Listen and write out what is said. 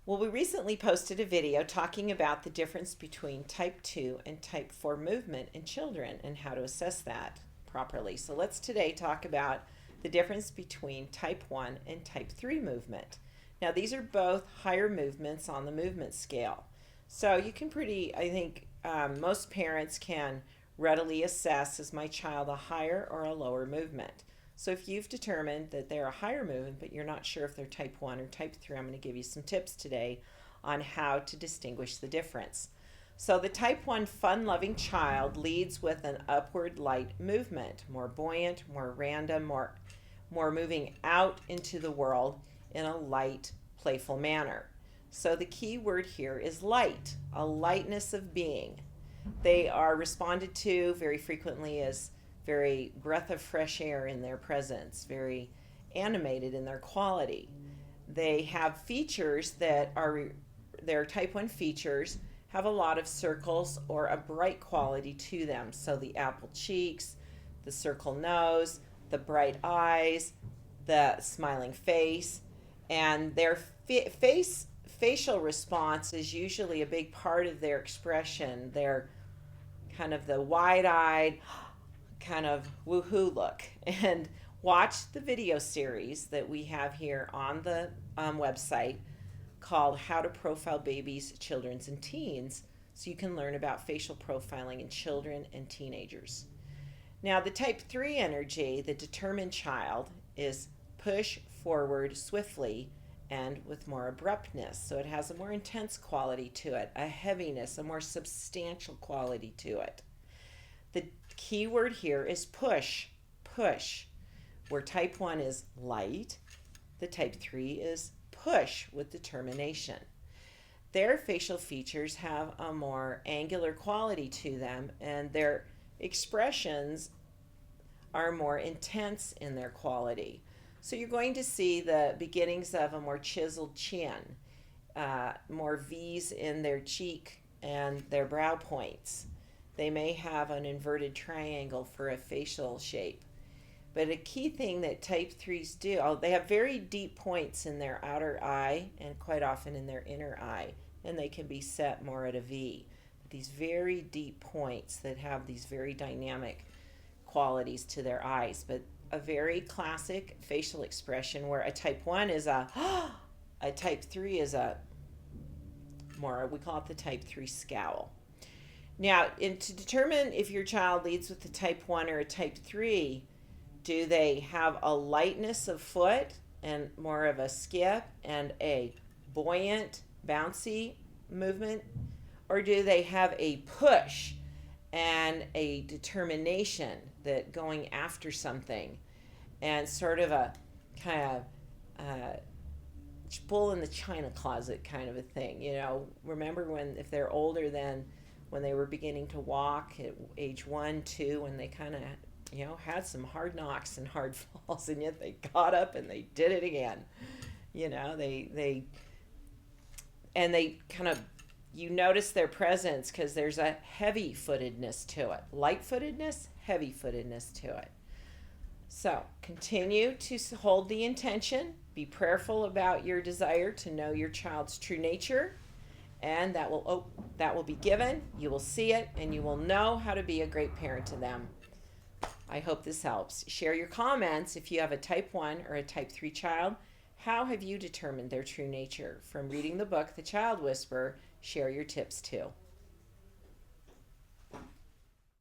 Well, we recently posted a video talking about the difference between type 2 and type 4 movement in children and how to assess that properly. So let's today talk about the difference between type 1 and type 3 movement. Now, these are both higher movements on the movement scale. So you can most parents can readily assess, is my child a higher or a lower movement? So if you've determined that they're a higher movement, but you're not sure if they're type 1 or type 3, I'm going to give you some tips today on how to distinguish the difference. So the type 1 fun-loving child leads with an upward light movement, more buoyant, more random, more moving out into the world in a light, playful manner. So the key word here is light, a lightness of being. They are responded to very frequently as very breath of fresh air in their presence, very animated in their quality. They have features that are their type 1 features have a lot of circles or a bright quality to them. So the apple cheeks, the circle nose, the bright eyes, the smiling face, and their facial response is usually a big part of their expression. They're kind of the wide-eyed, kind of woohoo look. And watch the video series that we have here on the website called How to Profile Babies, Children, and Teens, so you can learn about facial profiling in children and teenagers. Now, the type 3 energy, the determined child, is push forward swiftly and with more abruptness. So it has a more intense quality to it, a heaviness, a more substantial quality to it. The key word here is push, push. Where type 1 is light, the type 3 is push with determination. Their facial features have a more angular quality to them, and their expressions are more intense in their quality. So you're going to see the beginnings of a more chiseled chin, more V's in their cheek and their brow points. They may have an inverted triangle for a facial shape. But a key thing that type 3s do, they have very deep points in their outer eye and quite often in their inner eye, and they can be set more at a V. But these very deep points that have these very dynamic qualities to their eyes, but a very classic facial expression where a type 1 is a type 3 is a more, we call it the type 3 scowl. Now, to determine if your child leads with a type 1 or a type 3, do they have a lightness of foot and more of a skip and a buoyant, bouncy movement? Or do they have a push and a determination that going after something and sort of a kind of bull in the china closet kind of a thing? You know, remember if they're older than when they were beginning to walk at age 1, 2, when they kind of had some hard knocks and hard falls, and yet they got up and they did it again. They kind of, you notice their presence because there's a heavy-footedness to it. Light-footedness, heavy-footedness to it. So continue to hold the intention. Be prayerful about your desire to know your child's true nature, and that will be given. You will see it, and you will know how to be a great parent to them. I hope this helps. Share your comments if you have a type 1 or a type 3 child. How have you determined their true nature? From reading the book, The Child Whisperer, share your tips too.